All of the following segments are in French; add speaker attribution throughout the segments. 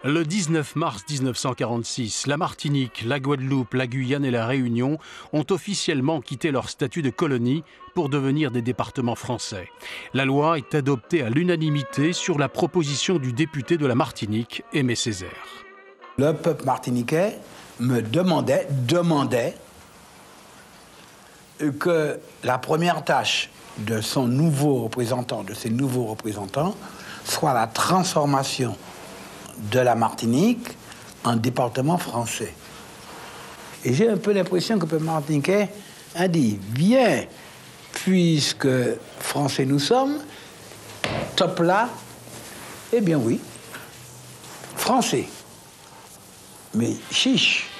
Speaker 1: Le 19 mars 1946, la Martinique, la Guadeloupe, la Guyane et la Réunion ont officiellement quitté leur statut de colonie pour devenir des départements français. La loi est adoptée à l'unanimité sur la proposition du député de la Martinique, Aimé Césaire.
Speaker 2: Le peuple martiniquais me demandait que la première tâche de ses nouveaux représentants, soit la transformation de la Martinique en département français. Et j'ai un peu l'impression que le peuple martiniquais a dit « Viens, puisque français nous sommes, top là, eh bien oui, français, mais chiche ».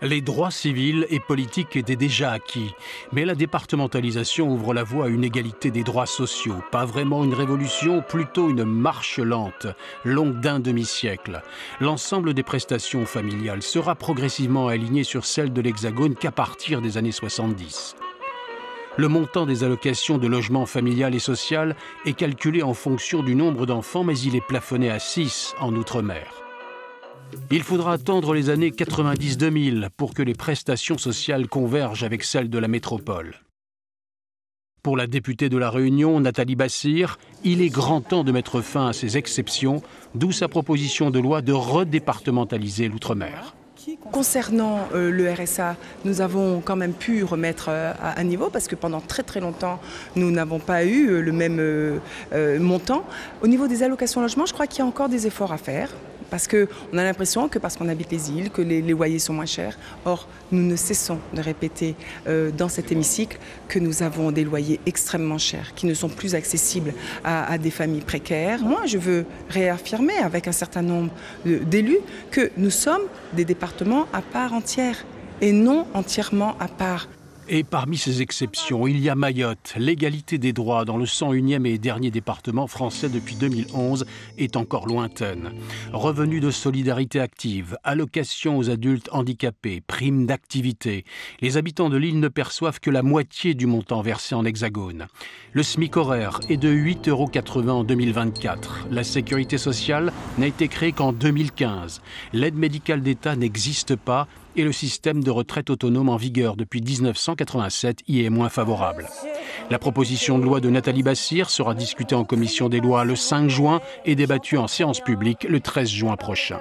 Speaker 1: Les droits civils et politiques étaient déjà acquis, mais la départementalisation ouvre la voie à une égalité des droits sociaux. Pas vraiment une révolution, plutôt une marche lente, longue d'un demi-siècle. L'ensemble des prestations familiales sera progressivement aligné sur celles de l'Hexagone qu'à partir des années 70. Le montant des allocations de logement familial et social est calculé en fonction du nombre d'enfants, mais il est plafonné à 6 en Outre-mer. Il faudra attendre les années 90-2000 pour que les prestations sociales convergent avec celles de la métropole. Pour la députée de la Réunion, Nathalie Bassir, il est grand temps de mettre fin à ces exceptions, d'où sa proposition de loi de redépartementaliser l'outre-mer.
Speaker 3: Concernant le RSA, nous avons quand même pu remettre à niveau parce que pendant très longtemps, nous n'avons pas eu le même montant. Au niveau des allocations logement, je crois qu'il y a encore des efforts à faire. Parce qu'on a l'impression que parce qu'on habite les îles, que les loyers sont moins chers. Or, nous ne cessons de répéter dans cet hémicycle que nous avons des loyers extrêmement chers, qui ne sont plus accessibles à des familles précaires. Moi, je veux réaffirmer avec un certain nombre d'élus que nous sommes des départements à part entière et non entièrement à part.
Speaker 1: Et parmi ces exceptions, il y a Mayotte. L'égalité des droits dans le 101e et dernier département français depuis 2011 est encore lointaine. Revenus de solidarité active, allocations aux adultes handicapés, primes d'activité. Les habitants de l'île ne perçoivent que la moitié du montant versé en Hexagone. Le SMIC horaire est de 8,80 € en 2024. La sécurité sociale n'a été créée qu'en 2015. L'aide médicale d'État n'existe pas et le système de retraite autonome en vigueur depuis 1987 y est moins favorable. La proposition de loi de Nathalie Bassir sera discutée en commission des lois le 5 juin et débattue en séance publique le 13 juin prochain.